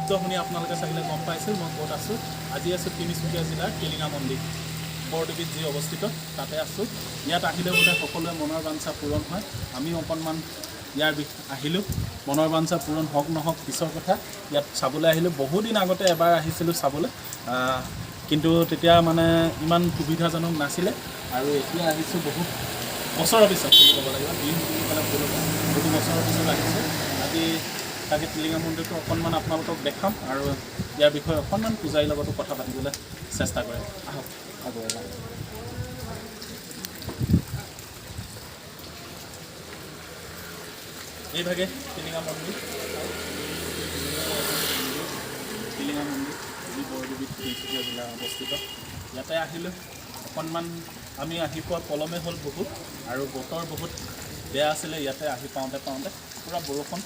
শব্দ শুনি আপোনালোকে চাগিলে গম পাইছে মই ক'ত আছোঁ। আজি আছোঁ তিনিচুকীয়া জিলাৰ টিলিঙা মন্দিৰ বৰদেৱীত যি অৱস্থিত তাতে আছোঁ। ইয়াত আহিলে বোলে সকলোৱে মনৰ বাঞ্ছা পূৰণ হয়। আমিও অকণমান ইয়াৰ আহিলোঁ। মনৰ বাঞ্ছা পূৰণ হওক নহওক পিছৰ কথা। ইয়াত চাবলৈ আহিলোঁ। বহুদিন আগতে এবাৰ আহিছিলোঁ চাবলৈ, কিন্তু তেতিয়া মানে ইমান সুবিধাজনক নাছিলে। আৰু এতিয়া আহিছোঁ বহুত বছৰৰ পিছত বুলি ক'ব লাগিব, দিন বুলি ক'লে ভুল হ'ব, বহু বছৰৰ পিছত আহিছোঁ। আজি তাকে টিলিঙা মন্দিৰটো অকণমান আপোনালোকক দেখাম আৰু ইয়াৰ বিষয়ে অকণমান পূজাৰীৰ লগতো কথা পাতিবলৈ চেষ্টা কৰিম। আহক আগুৱাই যাম। এইভাগে টিলিঙা মন্দিৰ, টিলিঙা মন্দিৰ যি বৰদেৱীত তিনিচুকীয়া জিলা অৱস্থিত। ইয়াতে আহিলোঁ অকণমান, আমি আহি পোৱা পলমে হ'ল বহুত, আৰু বতৰ বহুত বেয়া আছিলে ইয়াতে আহি পাওঁতে পূৰা বৰষুণ।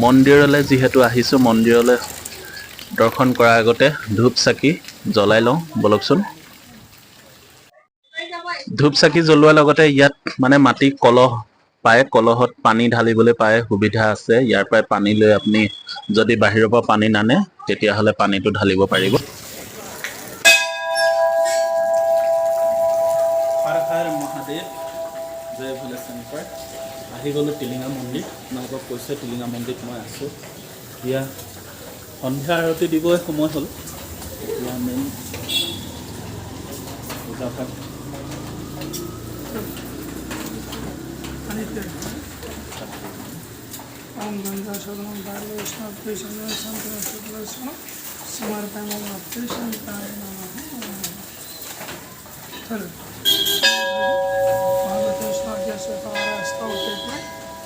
মন্দিৰলৈ যিহেতু আহিছোঁ, মন্দিৰলৈ দৰ্শন কৰাৰ আগতে ধূপ চাকি জ্বলাই লওঁ বলকচোন। ধূপ চাকি জ্বলোৱাৰ লগতে ইয়াত মানে মাটি কলহ পায়, কলহত পানী ঢালিবলৈ পায়, সুবিধা আছে। ইয়াৰ পৰাই পানী লৈ আপুনি যদি বাহিৰৰ পৰা পানী নানে তেতিয়াহ'লে পানীটো ঢালিব পাৰিব। হৰ হৰ মহাদেৱ, জয় ভোলে শংকৰ। আহি গ'লোঁ টিলিঙা মন্দিৰ। আপোনালোকক কৈছে টিলিঙা মন্দিৰত মই আছোঁ। এতিয়া সন্ধিয়া আৰতি দিবই সময় হ'ল। এতিয়া মেইন পূজা ভাগ ओम गंगा शरणं वैष्णव कृष्ण शंकर शुक्ल समर्पयामि कृष्णाय नमः।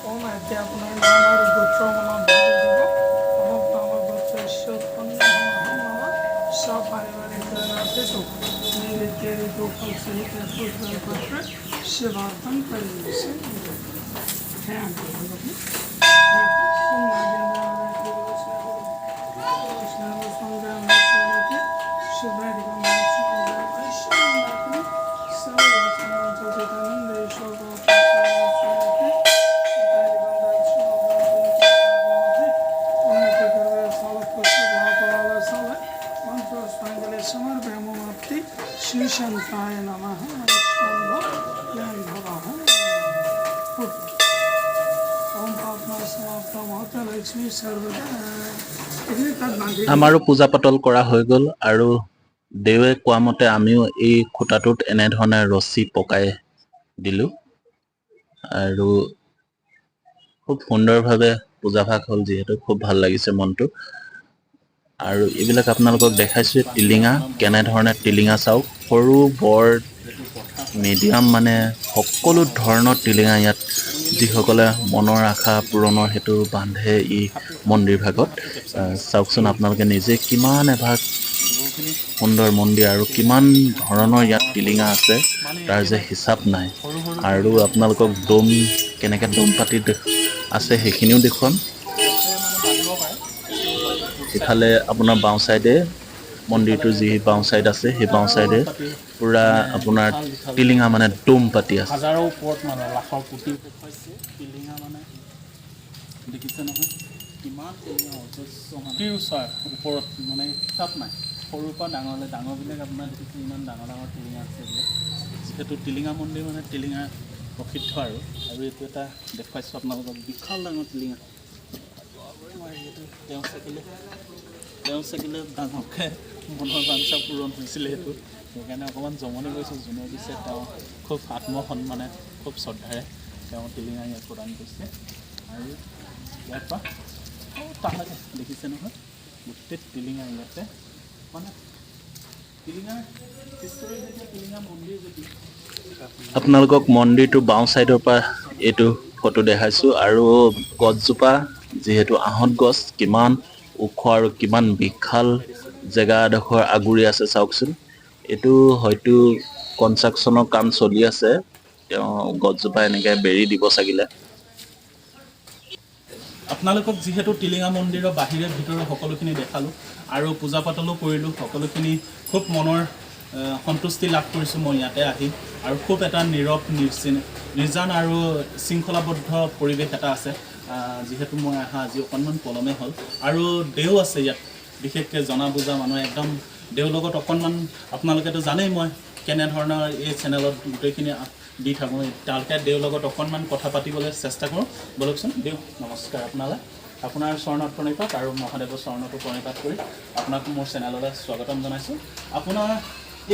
ओम अध्यापनाय नाम गोत्र मम भाव ओम नाम गोत्रस्य उत्पन्न सपारिवारिक नातेषु नित्य ऋतुफल सहित पुत्रपत्र शिवार्थं परिवेशे श्रीशंकाय नमः। আমাৰো পূজা পাতল কৰা হৈ গ'ল, আৰু দেৱে কোৱা মতে আমিও এই খুঁটাটোত এনেধৰণে ৰছী পকাই দিলোঁ, আৰু খুব সুন্দৰভাৱে পূজাভাগ হ'ল। যিহেতু খুব ভাল লাগিছে মনটো। আৰু এইবিলাক আপোনালোকক দেখাইছোঁ টিলিঙা, কেনেধৰণে টিলিঙা চাওক, সৰু বৰ মিডিয়াম মানে সকলো ধৰণৰ টিলিঙা ইয়াত যিসকলে মনৰ আশা পূৰণৰ হেতু বান্ধে এই মন্দিৰ ভাগত। চাওকচোন আপোনালোকে নিজে কিমান এভাগ সুন্দৰ মন্দিৰ আৰু কিমান ধৰণৰ ইয়াত টিলিঙা আছে তাৰ যে হিচাপ নাই। আৰু আপোনালোকক দম কেনেকৈ দম পাতি আছে সেইখিনিও দেখুৱাম। ইফালে আপোনাৰ বাওঁ চাইডে মন্দিৰটো যি বাওঁ চাইড আছে, সেই বাওঁ চাইডে পুৰা আপোনাৰ টিলিঙা মানে দম পাতি আছে। হাজাৰৰ ওপৰত মানে লাখৰ কোটি হৈছে টিলিঙা, মানে দেখিছে নহয় কিমান টিলিঙা অজস্ৰ মাটিৰ ওপৰত, মানে হিচাপ নাই। সৰুৰ পৰা ডাঙৰলৈ, ডাঙৰবিলাক আপোনাৰ দেখিছে ইমান ডাঙৰ ডাঙৰ টিলিঙা আছে এইবিলাক। যিহেতু টিলিঙা মন্দিৰ মানে টিলিঙা প্ৰসিদ্ধ, আৰু এইটো এটা দেখুৱাইছোঁ আপোনালোকক বিশাল ডাঙৰ টিলিঙা। তেওঁ চাকিলে ডাঙৰকৈ মনৰ বাঞ্ছা পূৰণ হৈছিলে সেইটো, সেইকাৰণে অকণমান জমনি কৰিছোঁ। যোনে দিছে তেওঁ খুব আত্মসন্মানে খুব শ্ৰদ্ধাৰে তেওঁ টিলিঙা ইয়াত প্ৰদান কৰিছে। আৰু ইয়াৰ পৰা তালৈকে দেখিছে নহয় গোটেই টিলিঙা ইয়াতে, মানে টিলিঙাৰ হিষ্টৰী যেতিয়া টিলিঙা মন্দিৰ যদি আপোনালোকক মন্দিৰটো বাওঁ চাইডৰ পৰা এইটো ফটো দেখাইছোঁ। আৰু গছজোপা যিহেতু আহঁত গছ, কিমান ওখ আৰু কিমান বিশাল জেগা এডোখৰ আগুৰি আছে চাওকচোন। এইটো হয়তো কনষ্ট্ৰাকশ্যনৰ কাম চলি আছে, তেওঁ গছজোপা এনেকৈ বেৰি দিব চাগিলে। আপোনালোকক যিহেতু টিলিঙা মন্দিৰৰ বাহিৰে ভিতৰৰ সকলোখিনি দেখালোঁ আৰু পূজা পাতলো কৰিলোঁ, সকলোখিনি খুব মনৰ সন্তুষ্টি লাভ কৰিছোঁ মই ইয়াতে আহি আৰু খুব এটা নীৰৱ নিৰ্জন আৰু শৃংখলাবদ্ধ পৰিৱেশ এটা আছে যিহেতু মই অহা আজি অকণমান পলমে হ'ল আৰু দেও আছে ইয়াত বিশেষকৈ জনা বুজা মানুহ একদম দেওৰ লগত অকণমান আপোনালোকেতো জানেই মই কেনেধৰণৰ এই চেনেলত গোটেইখিনি দি থাকোঁ তেওঁলোকে দেওৰ লগত অকণমান কথা পাতিবলৈ চেষ্টা কৰোঁ বলকচোন দেও নমস্কাৰ আপোনালৈ আপোনাৰ চৰণত প্ৰণিপাত আৰু মহাদেৱৰ চৰণতো প্ৰণিপাত কৰি আপোনাক মোৰ চেনেললৈ স্বাগতম জনাইছোঁ আপোনাৰ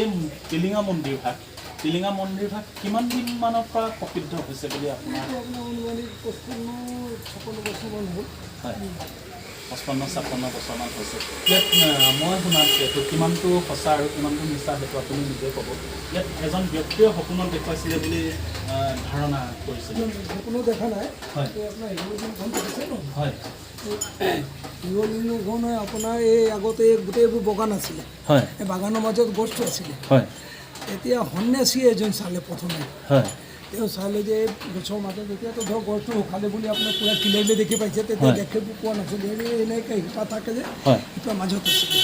এই টিলিঙা মন্দিৰভাগ কিমান দিনমানৰ পৰা প্ৰসিদ্ধ হৈছে বুলি আপোনাৰ হয় 55-56 বছৰমান হৈছে ইয়াত মই শুনাত এইটো কিমানটো সঁচা আৰু কিমানটো মিছা সেইটো আপুনি নিজে ক'ব ইয়াত এজন ব্যক্তিয়ে সপোনত দেখুৱাইছিলে বুলি ধাৰণা কৰিছিল কোনো দেখা নাই হয় আপোনাৰ হিৰলিংগখন দেখিছে ন হয় হিৰলিংগখন আপোনাৰ এই আগতে গোটেইবোৰ বাগান আছিলে হয় এই বাগানৰ মাজত গছটো আছিলে হয় এতিয়া সন্ন্যাসী এজন চালে প্ৰথমে হয় তেওঁ চালে যে গছৰ মাজত এতিয়াতো ধৰক গছটো শুকালে বুলি আপোনাৰ পূৰা কিলাইলে দেখি পাইছে তেতিয়া দেখিব পোৱা নাছিলে এনেকৈ শিপা থাকে যে শিপা মাজত আছিলে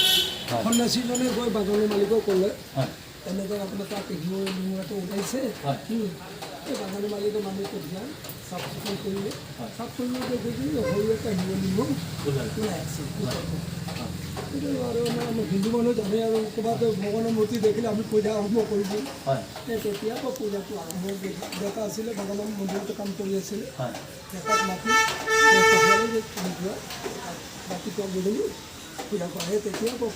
সন্ন্যাসীজনে গৈ বাগানৰ মালিকক ক'লে এনেকৈ আপোনাৰ তাত হিৰলিংগটো ওলাইছে এই বাগানৰ মালিকে মানুহ পঠিয়াই চাফ চিকুণ কৰিলে চাফ কৰি দেখি সৰু এটা হিৰলিংগ ওলাই আছে আৰু আমাৰ হিন্দু মানুহ জানে আৰু ক'ৰবাত ভগৱানৰ মূৰ্তি দেখিলে আমি পূজা আৰম্ভ কৰি দিওঁ তেতিয়াৰ পৰা পূজাটো আৰম্ভ ডেকা আছিলে ভগৱানৰ মন্দিৰতে কাম কৰি আছিলে ডেকাক মাতি ৰাতিপুৱা গধূলি পূজা কৰা সেই তেতিয়াৰ পৰা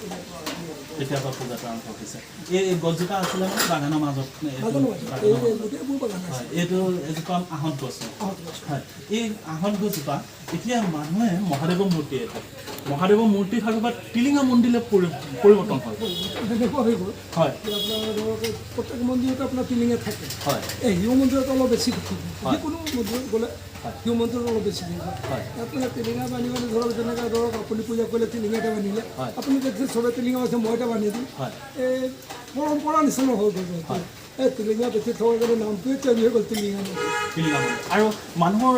পূজাটো আৰম্ভ হৈছে এই গছজোপা আছিলে মানে বাগানৰ মাজত গোটেইবোৰ বাগান আছে এইটো এজোপা আহঁত গছ হয় এই আহঁত গছজোপা এতিয়া মানুহে মহাদেৱৰ মূৰ্তি মহাদেৱৰ মূৰ্তি থাকক বা টিলিঙা মন্দিৰলৈ পৰিৱৰ্তন হয় তেনেকুৱা হৈ গ'ল হয় আপোনাৰ ধৰক প্ৰত্যেক মন্দিৰতে আপোনাৰ টিলিঙে থাকে হয় এই শিৱ মন্দিৰত অলপ বেছি যিকোনো মন্দিৰত গ'লে শিৱ মন্দিৰত অলপ বেছি হয় আপোনাৰ টিলিঙা বান্ধি মানে ধৰক যেনেকৈ ধৰক আপুনি পূজা কৰিলে টিলিঙা এটা বান্ধিলে আপুনি যদি চবে টিলিঙা আছে মই এটা বান্ধি দিম এই পৰম্পৰা নিচিনা হৈ গ'ল এই টিলিঙা বেছি থকাৰ কাৰণে নামটোৱে চেঞ্জ হৈ গ'ল টিলিঙা আৰু মানুহৰ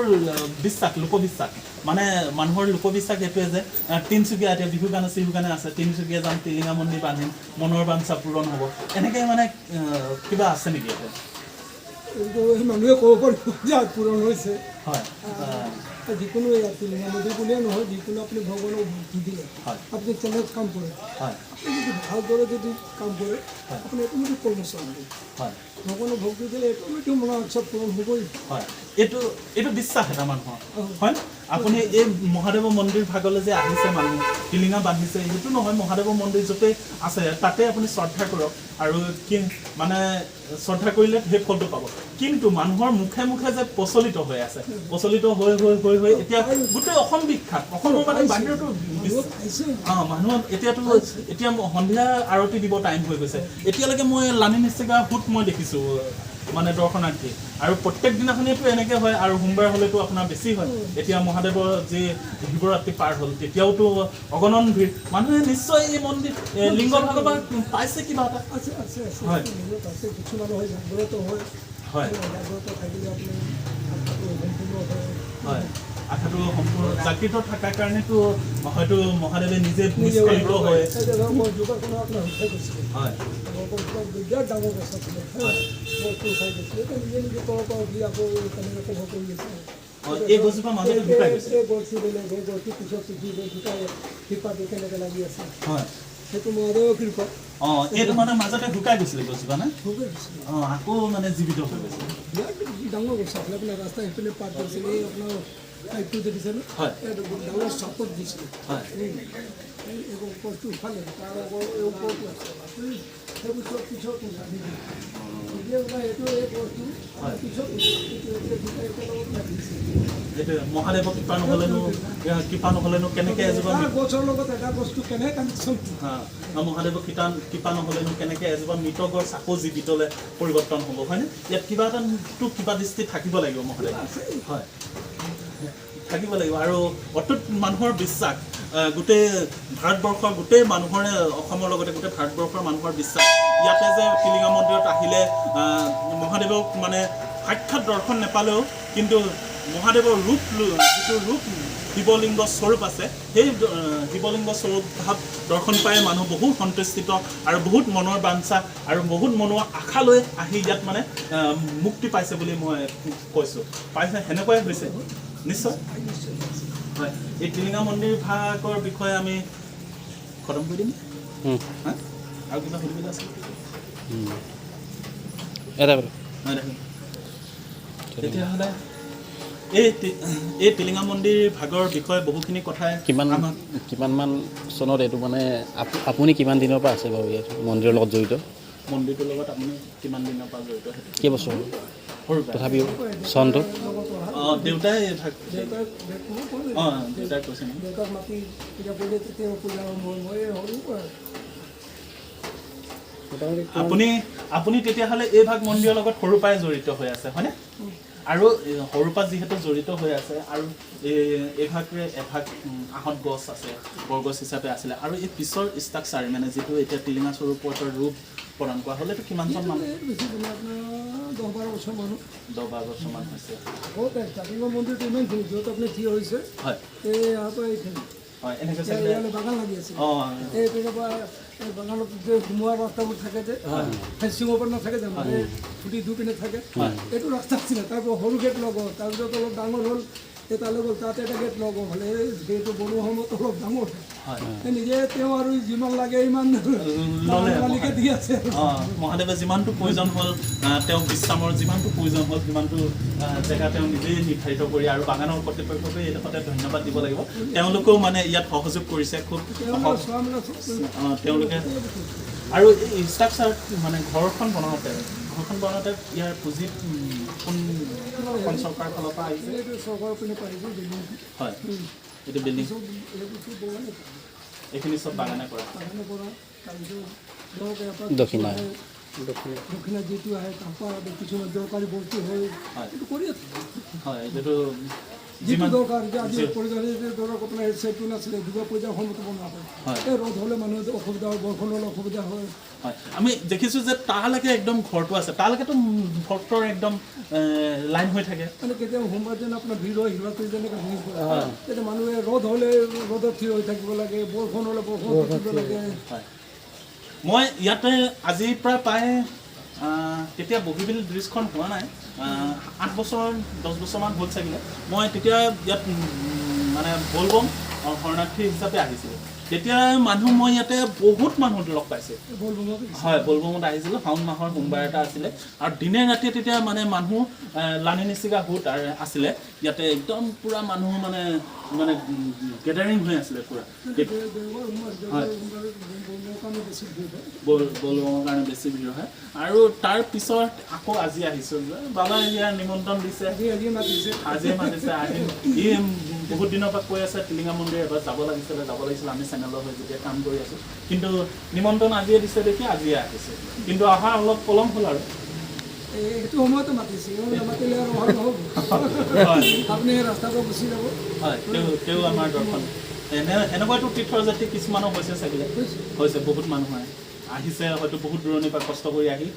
বিশ্বাস লোকবিশ্বাস মানে মানুহৰ লোকবিশ্বাস এইটোৱে যে তিনিচুকীয়া এতিয়া বিহু গানে চিহু গানে আছে তিনিচুকীয়া যাম টিলিঙা মন্দিৰ বান্ধিম মনৰ বাঞ্ছা পূৰণ হ'ব এনেকৈ মানে কিবা আছে নেকি এতিয়া মানুহে ক'ব পাৰিব যে পূৰণ হৈছে হয় যিকোনো টিলিঙা মন্দিৰ বুলিয়ে নহয় যিকোনো আপুনি ভগৱানক ভক্তি দিলে আপুনি চেনেলত কাম কৰে আপুনি যদি ভালদৰে যদি কাম কৰে আপুনি অট'মেটিক কৰ্মচাৰ হ'ব ভগৱানক ভক্তি দিলে অট'মেটিক মনৰ ইচ্ছা পূৰণ হ'বই হয় এইটো বিশ্বাস এটা মানুহৰ হয় আপুনি এই মহাদেৱৰ মন্দিৰ ভাগলৈ যে আহিছে মানুহ টিলিঙা বান্ধিছে সেইটো নহয় মহাদেৱৰ মন্দিৰ য'তে আছে তাতে আপুনি শ্ৰদ্ধা কৰক আৰু কি মানে শ্ৰদ্ধা কৰিলে সেই ফলটো পাব কিন্তু মানুহৰ মুখে মুখে যে প্ৰচলিত হৈ আছে প্ৰচলিত হৈ এতিয়া গোটেই অসম বিখ্যাত অসমৰ মানে বাহিৰতো মানুহ এতিয়া সন্ধিয়া আৰতি দিব টাইম হৈ গৈছে এতিয়ালৈকে মই লানি নিচিকা ফুট মই দেখিছোঁ মানে দৰ্শনাৰ্থী আৰু প্ৰত্যেক দিনাখনেতো এনেকৈ হয় আৰু সোমবাৰ হ'লেতো আপোনাৰ বেছি হয় এতিয়া মহাদেৱৰ যি শিৱৰাত্ৰি পাৰ হ'ল তেতিয়াওতো অগণন ভিৰ মানুহে নিশ্চয় এই মন্দিৰ লিংগ ভাগৰ পৰা পাইছে কিবা এটা হয় হয় হয় আশাটো সম্পূৰ্ণ জাগৃত থকাৰ কাৰণেতো হয়তো মহাদেৱে নিজে নিষ্কলিত হয় হয় এই গছজোপা মাজতে ঢুকাই গৈছে হয় সেইটো মহাদেৱৰ কৃপা এইটো মানে মাজতে ঢুকাই গৈছিলে গছজোপা নে আকৌ মানে জীৱিত হৈ গৈছে ডাঙৰ গছ আপোনাৰ ৰাস্তা সেইপিনে পাৰ কৰিছিলে এই আপোনাৰ পাইপটো দেখিছেনে ডাঙৰ চাপত দিছিলে এই গছটো উঠালে তাৰ ওপৰতো আছে সেইবোৰ চব পিছত মহাদেৱৰ কৃপা নহ'লেনো কেনেকৈ এজোপা গছৰ লগত এটা বস্তু কেনেকৈ কানেকশ্যন মহাদেৱৰ কৃপা নহ'লেনো কেনেকৈ এজোপা মৃত গছ আকৌ জীৱিতলৈ পৰিৱৰ্তন হ'ব হয়নে ইয়াত কিবা এটাতো কিবা দৃষ্টি থাকিব লাগিব মহাদেৱ হয় থাকিব লাগিব আৰু অটুট মানুহৰ বিশ্বাস গোটেই ভাৰতবৰ্ষৰ গোটেই মানুহৰে অসমৰ লগতে গোটেই ভাৰতবৰ্ষৰ মানুহৰ বিশ্বাস ইয়াতে যে টিলিঙা মন্দিৰত আহিলে মহাদেৱক মানে সাক্ষাৎ দৰ্শন নাপালেও কিন্তু মহাদেৱৰ যিটো ৰূপ শিৱলিংগ স্বৰূপ আছে সেই শিৱলিংগ স্বৰূপ ভাৱ দৰ্শন পাই মানুহ বহুত সন্তুষ্টিত আৰু বহুত মনৰ বাঞ্ছা আৰু বহুত মনৰ আশা লৈ আহি ইয়াত মানে মুক্তি পাইছে বুলি মই কৈছোঁ পাইছে সেনেকুৱাই হৈছে নিশ্চয় হয় এই টিলিঙা মন্দিৰ ভাগৰ বিষয়ে আমি খতম কৰি দিম আৰু কিবা সুধিবলৈ আছে তেতিয়াহ'লে এই টিলিঙা মন্দিৰ ভাগৰ বিষয়ে বহুখিনি কথাই কিমানমান চনত এইটো মানে আপুনি কিমান দিনৰ পৰা আছে বাৰু ইয়াত মন্দিৰৰ লগত জড়িত মন্দিৰটোৰ লগত আপুনি কিমান দিনৰ পৰা জড়িত কেইবছৰ সৰু তথাপিও চনটো দেউতাই ভাগ দেউতাই কৈছে আপুনি তেতিয়াহ'লে এই ভাগ মন্দিৰৰ লগত সৰুৰ পৰাই জড়িত হৈ আছে হয়নে আৰু সৰুৰ পৰা যিহেতু জড়িত হৈ আছে আৰু এভাগে এভাগ আহঁত গছ আছে বৰগছ হিচাপে আছিলে আৰু এই পিছৰ ষ্ট্ৰাকচাৰ মানে যিটো এতিয়া টিলিঙা স্বৰূপৰ ৰূপ প্ৰদান কৰা হ'লে কিমান জন মানুহ 10-12 বছৰ মানুহ 10-12 বছৰমান হৈছে মন্দিৰটো ইমান য'ত আপুনি থিয় হৈছে হয় হয় এনেকৈ বাগান লাগি আছে এই তেনেকুৱা বাগানত যে সোমোৱা ৰাস্তাবোৰ থাকে যে ফেঞ্চিঙৰ পৰা নাথাকে যে মানে ফুটি দুপিনে থাকে এইটো ৰাস্তা আছিলে তাৰপৰা সৰু গেট লগৰ তাৰপিছত অলপ ডাঙৰ হ'ল তালৈ গ'ল তাতে এটা গেট লগৰ হ'লে গেটটো বনোৱা সময়ত অলপ ডাঙৰ নিজে তেওঁ আৰু যিমান লাগে ইমান মালিকে দি আছে মহাদেৱে যিমানটো প্ৰয়োজন হ'ল তেওঁ বিশ্ৰামৰ যিমানটো প্ৰয়োজন হ'ল সিমানটো জেগা তেওঁ নিজেই নিৰ্ধাৰিত কৰি আৰু বাগানৰ কৰ্তৃপক্ষকে এইডোখৰতে ধন্যবাদ দিব লাগিব তেওঁলোকেও মানে ইয়াত সহযোগ কৰিছে খুব তেওঁলোকে আৰু এই ষ্ট্ৰাকচাৰ মানে ঘৰখন বনাওঁতে ইয়াৰ পুঁজি কোন চৰকাৰৰ ফালৰ পৰা আহিছে হয় এইটো বিল্ডিং এইখিনি চব বাগানে কৰা দক্ষিণা যিটো আহে তাৰপৰা কিছুমান দৰকাৰী বস্তু হয় এইটো কৰি আছে হয় এইটো যিটো দৰকাৰ যে আজি পৰিধানে ধৰক আপোনাৰ চেটটো নাছিলে দুৰ্গা পূজাৰ সময়তো বনোৱা হয় এই ৰ'দ হ'লে মানুহৰ অসুবিধা হয় বৰষুণ হ'লে অসুবিধা হয় আমি দেখিছোঁ যে তালৈকে একদম ঘৰটো আছে তালৈকেতো ভক্তৰ একদম লাইন হৈ থাকে মানে কেতিয়াবা সোমবাৰ যেন আপোনাৰ ভিৰ হয় শিৱৰাত্ৰি যেনেকৈ ভিৰ হয় তেতিয়া মানুহে ৰ'দ হ'লে ৰ'দত থিয় হৈ থাকিব লাগে বৰষুণ হ'লে বৰষুণ থাকিব লাগে মই ইয়াতে আজিৰ পৰা প্ৰায় তেতিয়া বগীবিল ব্ৰিজখন হোৱা নাই 8 বছৰ 10 বছৰমান হ'ল চাগিলে মই তেতিয়া ইয়াত মানে বলবম শৰণাৰ্থী হিচাপে আহিছিলোঁ তেতিয়া মানুহ মই ইয়াতে বহুত মানুহ লগ পাইছে হয় বলবমত আহিছিলোঁ শাওণ মাহৰ সোমবাৰ এটা আছিলে আৰু দিনে ৰাতিয়ে তেতিয়া মানে মানুহ লানি নিচিগা গোট আছিলে ইয়াতে একদম পূৰা মানুহ মানে গেডাৰিং হৈ আছিলে পূৰা বলবমৰ কাৰণে বেছি ভিৰ হয় আৰু তাৰ পিছত আকৌ আজি আহিছোঁ বাবাই ইয়াৰ নিমন্ত্ৰণ দিছে আজিয়ে মাতিছে আহি ই বহুত দিনৰ পৰা কৈ আছে টিলিঙা মন্দিৰ এবাৰ যাব লাগিছিলে আমি চেনেলৰ হৈ যেতিয়া কাম কৰি আছোঁ কিন্তু নিমন্ত্ৰণ আজিয়ে দিছে দেখি আজিয়ে আহিছে কিন্তু অহা অলপ পলম হ'ল আৰু এইটো সময়তো মাতিছে নামাতিলে আৰু ভাল নহ'ব আপুনি ৰাস্তাটো গুচি যাব হয় তেওঁ আমাৰ দৰ্শন এনেকুৱাটো তীৰ্থৰ জাতি কিছুমানো হৈছে চাগিলে হৈছে বহুত মানুহে আহিছে হয়তো বহুত দূৰণিৰ পৰা কষ্ট কৰি আহি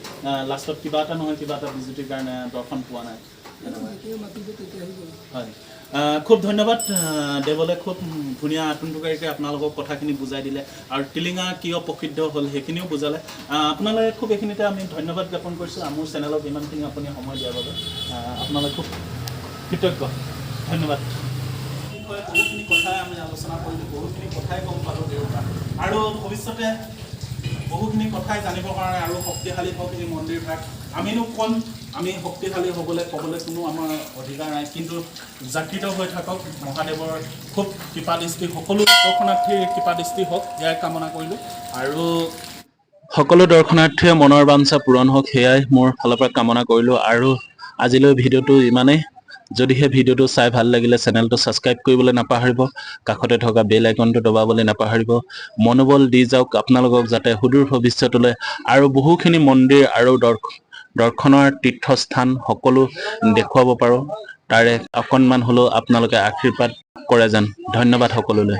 লাষ্টত কিবা এটা নহয় কিবা এটা বিজুতিৰ কাৰণে দৰ্শন পোৱা নাই হয় খুব ধন্যবাদ দেৱলে খুব ধুনীয়া আতুনটুকাৰীকৈ আপোনালোকক কথাখিনি বুজাই দিলে আৰু টিলিঙা কিয় প্ৰসিদ্ধ হ'ল সেইখিনিও বুজালে আপোনালোকে খুব এইখিনিতে আমি ধন্যবাদ জ্ঞাপন কৰিছোঁ মোৰ চেনেলক ইমানখিনি আপুনি সময় দিয়াৰ বাবে আপোনালোক খুব কৃতজ্ঞ ধন্যবাদ বহুখিনি কথাই আমি আলোচনা কৰিলোঁ বহুখিনি কথাই গম পালোঁ দেউতা আৰু ভৱিষ্যতে বহুখিনি কথাই জানিবৰ কাৰণে আৰু শক্তিশালী হওক এই মন্দিৰভাগ আমিনো কম আমি শক্তিশালী হ'বলৈ ক'বলৈ কোনো আমাৰ অধিকাৰ নাই কিন্তু জাগৃত হৈ থাকক মহাদেৱৰ খুব কৃপাদৃষ্টি সকলো দৰ্শনাৰ্থীৰ কৃপাদৃষ্টি হওক ইয়াই কামনা কৰিলোঁ আৰু সকলো দৰ্শনাৰ্থীয়ে মনৰ বাঞ্ছা পূৰণ হওক সেয়াই মোৰ ফালৰ পৰা কামনা কৰিলোঁ আৰু আজিলৈ ভিডিঅ'টো ইমানেই যদিহে ভিডিঅ'টো চাই ভাল লাগিলে চেনেলটো ছাবস্ক্ৰাইব কৰিবলৈ নাপাহৰিব কাষতে থকা বেল আইকনটো দবাবলৈ নাপাহৰিব মনোবল দি যাওক আপোনালোকক যাতে সুদূৰ ভৱিষ্যতলৈ আৰু বহুখিনি মন্দিৰ আৰু দৰ্শনৰ তীৰ্থস্থান সকলো দেখুৱাব পাৰোঁ তাৰে অকণমান হ'লেও আপোনালোকে আশীৰ্বাদ কৰে যেন ধন্যবাদ সকলোলৈ